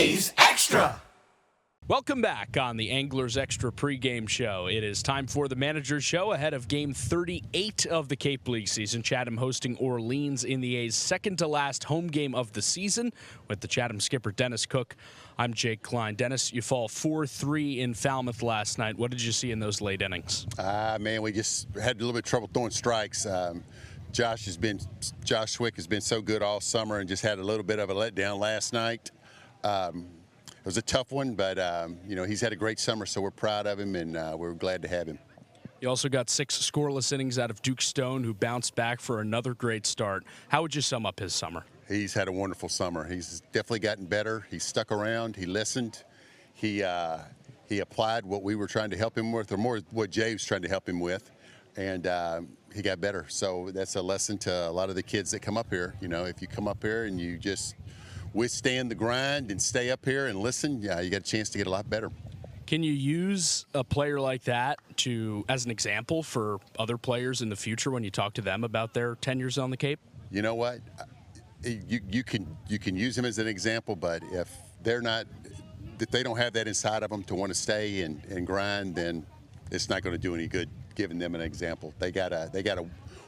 A's Extra. Welcome back on the Anglers Extra pregame show. It is time for the Manager's Show ahead of Game 38 of the Cape League season. Chatham hosting Orleans in the A's second-to-last home game of the season with the Chatham skipper Dennis Cook. I'm Jake Klein. Dennis, you fall 4-3 in Falmouth last night. What did you see in those late innings? Man, we just had a little bit of trouble throwing strikes. Josh Swick has been so good all summer and just had a little bit of a letdown last night. It was a tough one, but, he's had a great summer, so we're proud of him, and we're glad to have him. You also got 6 scoreless innings out of Duke Stone, who bounced back for another great start. How would you sum up his summer? He's had a wonderful summer. He's definitely gotten better. He stuck around. He listened. He applied what we were trying to help him with, or more what Jay was trying to help him with, and he got better. So that's a lesson to a lot of the kids that come up here. You know, if you come up here and you just withstand the grind and stay up here and listen, you got a chance to get a lot better. Can you use a player like that as an example for other players in the future when you talk to them about their tenures on the Cape? You know what? You can use him as an example, but if they don't have that inside of them to want to stay and grind, then it's not going to do any good giving them an example. They gotta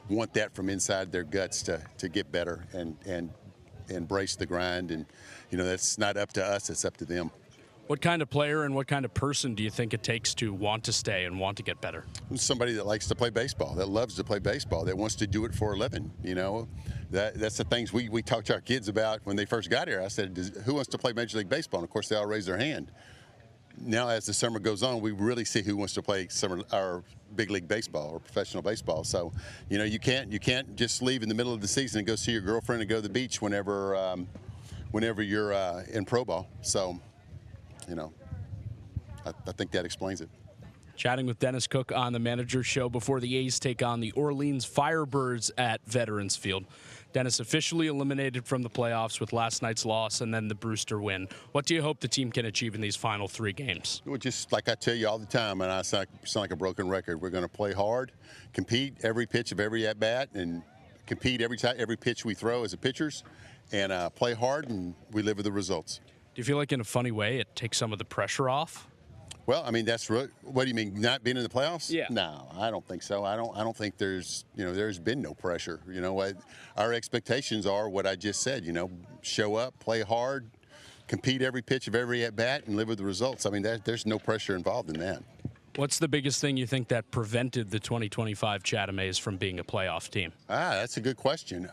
want that from inside their guts to get better and embrace the grind, and that's not up to us, it's up to them. What kind of player and what kind of person do you think it takes to want to stay and want to get better? Somebody that likes to play baseball, that loves to play baseball, that wants to do it for a living. That's the things we talk to our kids about when they first got here. I said, who wants to play Major League Baseball? And of course they all raise their hand. Now as the summer goes on, we really see who wants to play our big league baseball or professional baseball. So you can't just leave in the middle of the season and go see your girlfriend and go to the beach whenever you're in pro ball. So I think that explains it. Chatting with Dennis Cook on the Manager's Show before the A's take on the Orleans Firebirds at Veterans Field. Dennis officially eliminated from the playoffs with last night's loss and then the Brewster win. What do you hope the team can achieve in these final 3 games? Well, just like I tell you all the time, and I sound like a broken record, we're going to play hard, compete every pitch of every at-bat, and compete every pitch we throw as a pitchers, and play hard, and we live with the results. Do you feel like in a funny way it takes some of the pressure off? Well, I mean, that's what do you mean, not being in the playoffs? Yeah. No, I don't think so. I don't think there's been no pressure. Our expectations are what I just said. Show up, play hard, compete every pitch of every at bat, and live with the results. I mean, there's no pressure involved in that. What's the biggest thing you think that prevented the 2025 Chatham A's from being a playoff team? That's a good question.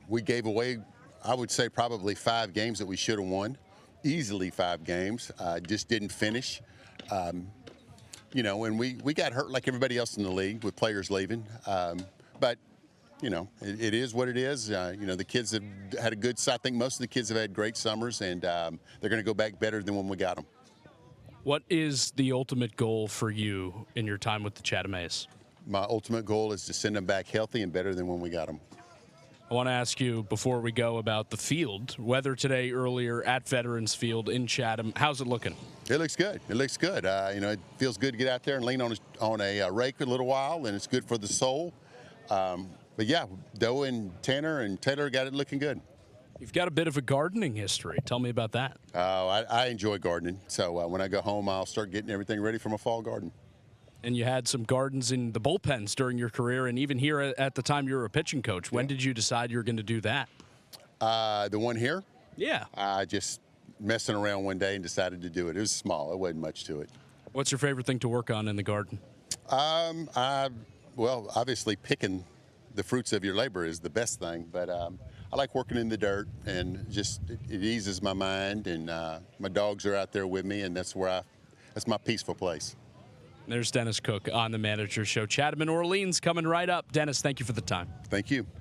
We gave away, I would say, probably 5 games that we should have won. Easily 5 games. Just didn't finish. And we got hurt like everybody else in the league with players leaving. But it is what it is. The kids have had a good, I think most of the kids have had great summers, and they're going to go back better than when we got them. What is the ultimate goal for you in your time with the Chatham A's? My ultimate goal is to send them back healthy and better than when we got them. I want to ask you before we go about the field. Weather today earlier at Veterans Field in Chatham. How's it looking? It looks good. It looks good. It feels good to get out there and lean on a rake a little while, and it's good for the soul. But yeah, Doe and Tanner and Taylor got it looking good. You've got a bit of a gardening history. Tell me about that. I enjoy gardening. So when I go home, I'll start getting everything ready for my fall garden. And you had some gardens in the bullpens during your career, and even here at the time you were a pitching coach. When did you decide you were going to do that? The one here? Yeah. I just messing around one day and decided to do it. It was small. It wasn't much to it. What's your favorite thing to work on in the garden? Well, obviously picking the fruits of your labor is the best thing, but I like working in the dirt, and just it eases my mind, and my dogs are out there with me, and that's my peaceful place. There's Dennis Cook on the Manager's Show. Chatham and Orleans coming right up. Dennis, thank you for the time. Thank you.